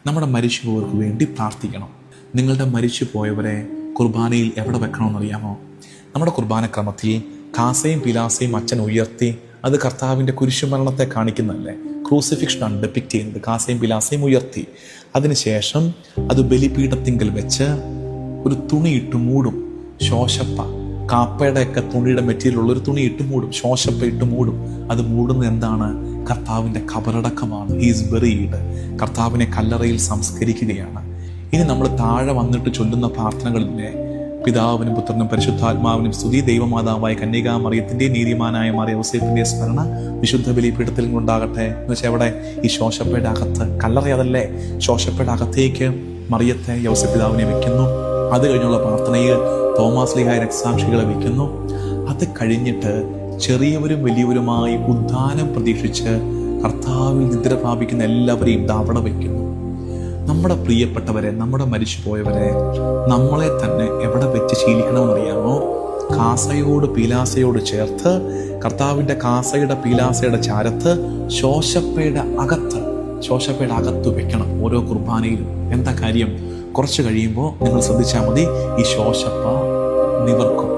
നമ്മുടെ മരിച്ചുപോയവർക്ക് വേണ്ടി പ്രാർത്ഥിക്കണം. നിങ്ങളുടെ മരിച്ചു പോയവരെ കുർബാനയിൽ എവിടെ വെക്കണമെന്നറിയാമോ? നമ്മുടെ കുർബാനക്രമത്തിൽ കാസയും പിലാസയും അച്ഛൻ ഉയർത്തി, അത് കർത്താവിൻ്റെ കുരിശുമരണത്തെ കാണിക്കുന്നതല്ലേ? ക്രൂസിഫിക്ഷനാണ് ഡെപ്പിക്റ്റ് ചെയ്യുന്നത്. കാസയും പിലാസയും ഉയർത്തി, അതിനുശേഷം അത് ബലിപീഠത്തിങ്കൽ വെച്ച് ഒരു തുണിയിട്ട് മൂടും. ശോശപ്പ, കാപ്പയുടെയൊക്കെ തുണിയുടെ മെറ്റീരിയലുള്ള ഒരു തുണി ഇട്ട് മൂടും, ശോശപ്പ ഇട്ട് മൂടും. അത് മൂടുന്നത് എന്താണ്? കർത്താവിൻ്റെ കബറടക്കമാണ്. He's buried. കർത്താവിനെ കല്ലറയിൽ സംസ്കരിക്കുകയാണ്. ഇനി നമ്മൾ താഴെ വന്നിട്ട് ചൊല്ലുന്ന പ്രാർത്ഥനകളിലെ പിതാവിനും പുത്രനും പരിശുദ്ധാത്മാവിനും സ്തുതി, ദൈവമാതാവായ കന്യകാമറിയത്തിൻ്റെ നീതിമാനായ മാറിയ ഔസേപ്പിൻ്റെ സ്മരണ വിശുദ്ധ ബലിപീഠത്തിൽ കൊണ്ടാകട്ടെ എന്ന് വെച്ചാൽ എവിടെ? ഈ ശോശപ്പയുടെ അകത്ത്. കല്ലറ അതല്ലേ? ശോശപ്പയുടെ അകത്തേക്ക് മറിയത്തെ ഔസേപ്പിതാവിനെ വെക്കുന്നു. അത് കഴിഞ്ഞുള്ള പ്രാർത്ഥനയിൽ തോമാസ് ലീഹായ രക്തസാക്ഷികളെ വെക്കുന്നു. അത് കഴിഞ്ഞിട്ട് ചെറിയവരും വലിയവരുമായി ഉദ്ധാനം പ്രതീക്ഷിച്ച് കർത്താവിൽ നിദ്ര പ്രാപിക്കുന്ന എല്ലാവരെയും അവിടെ വയ്ക്കുന്നു. നമ്മുടെ പ്രിയപ്പെട്ടവരെ, നമ്മുടെ മരിച്ചുപോയവരെ നമ്മളെ തന്നെ എവിടെ വെച്ച് ശീലിക്കണമെന്നറിയാമോ? കാസയോട് പീലാസയോട് ചേർത്ത്, കർത്താവിൻ്റെ കാസയുടെ പീലാസയുടെ ചാരത്ത് ശോശപ്പയുടെ അകത്ത് വെക്കണം ഓരോ കുർബാനയിലും. എന്താ കാര്യം? കുറച്ച് കഴിയുമ്പോൾ നിങ്ങൾ ശ്രദ്ധിച്ചാൽ മതി, ഈ ശോശപ്പ നിവർക്കും,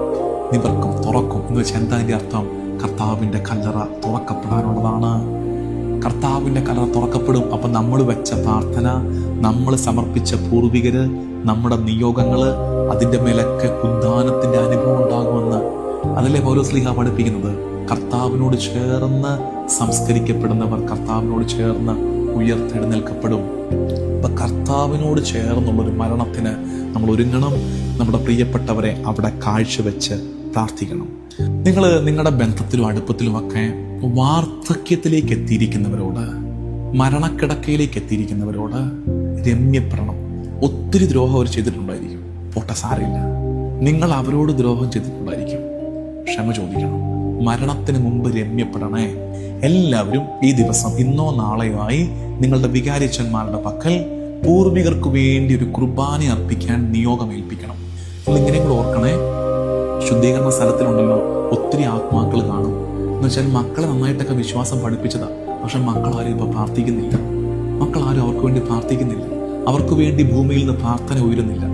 തുറക്കും. എന്ന് വെച്ചാൽ എന്താ അതിൻ്റെ അർത്ഥം? കർത്താവിൻ്റെ കല്ലറ തുറക്കപ്പെടാനുള്ളതാണ്. കർത്താവിൻ്റെ കല്ലറ തുറക്കപ്പെടും. അപ്പം നമ്മൾ വെച്ച പ്രാർത്ഥന, നമ്മൾ സമർപ്പിച്ച പൂർവികര്, നമ്മുടെ നിയോഗങ്ങൾ, അതിൻ്റെ മേലൊക്കെ ഉദ്ധാനത്തിൻ്റെ അനുഭവം ഉണ്ടാകുമെന്ന്. അതല്ലേ പൗലോസ് ശ്ലീഹ പഠിപ്പിക്കുന്നത്? കർത്താവിനോട് ചേർന്ന് സംസ്കരിക്കപ്പെടുന്നവർ കർത്താവിനോട് ചേർന്ന് ഉയർത്തെഴുന്നേൽക്കപ്പെടും. അപ്പം കർത്താവിനോട് ചേർന്നുള്ളൊരു മരണത്തിന് നമ്മൾ ഒരുങ്ങണം. നമ്മുടെ പ്രിയപ്പെട്ടവരെ അവിടെ കാഴ്ചവെച്ച് പ്രാർത്ഥിക്കണം. നിങ്ങൾ നിങ്ങളുടെ ബന്ധത്തിലും അടുപ്പത്തിലുമൊക്കെ വാർദ്ധക്യത്തിലേക്ക് എത്തിയിരിക്കുന്നവരോട്, മരണക്കിടക്കയിലേക്ക് എത്തിയിരിക്കുന്നവരോട് രമ്യപ്പെടണം. ഒത്തിരി ദ്രോഹം അവർ ചെയ്തിട്ടുണ്ടായിരിക്കും, പോട്ടെ, സാരമില്ല. നിങ്ങൾ അവരോട് ദ്രോഹം ചെയ്തിട്ടുണ്ടായിരിക്കും, ക്ഷമ ചോദിക്കണം. മരണത്തിന് മുമ്പ് രമ്യപ്പെടണേ. എല്ലാവരും ഈ ദിവസം, ഇന്നോ നാളെയോ ആയി, നിങ്ങളുടെ വികാരിച്ചന്മാരുടെ പക്കൽ പൂർവികർക്ക് വേണ്ടി ഒരു കുർബാന അർപ്പിക്കാൻ നിയോഗമേൽപ്പിക്കണം. നിങ്ങൾ ഇങ്ങനെ കൂടെ ഓർക്കണേ, ശുദ്ധീകരണ സ്ഥലത്തിലുണ്ടല്ലോ ഒത്തിരി ആത്മാക്കൾ കാണും. എന്ന് വെച്ചാൽ മക്കളെ നന്നായിട്ടൊക്കെ വിശ്വാസം പഠിപ്പിച്ചതാ, പക്ഷെ മക്കളാരും ഇപ്പൊ പ്രാർത്ഥിക്കുന്നില്ല. മക്കളാരും അവർക്ക് വേണ്ടി പ്രാർത്ഥിക്കുന്നില്ല. അവർക്ക് വേണ്ടി ഭൂമിയിൽ നിന്ന് പ്രാർത്ഥന ഉയരുന്നില്ല.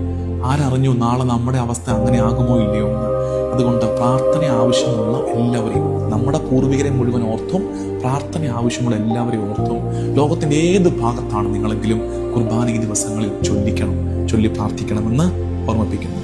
ആരറിഞ്ഞു നാളെ നമ്മുടെ അവസ്ഥ അങ്ങനെ ആകുമോ ഇല്ലയോ എന്ന്? അതുകൊണ്ട് പ്രാർത്ഥന ആവശ്യമുള്ള എല്ലാവരെയും, നമ്മുടെ പൂർവികരെ മുഴുവൻ ഓർത്തും പ്രാർത്ഥന ആവശ്യമുള്ള എല്ലാവരെയും ഓർത്തും, ലോകത്തിൻ്റെ ഏത് ഭാഗത്താണ് നിങ്ങളെങ്കിലും കുർബാന ഈ ദിവസങ്ങളിൽ ചൊല്ലി പ്രാർത്ഥിക്കണമെന്ന് ഓർമ്മിപ്പിക്കുന്നു.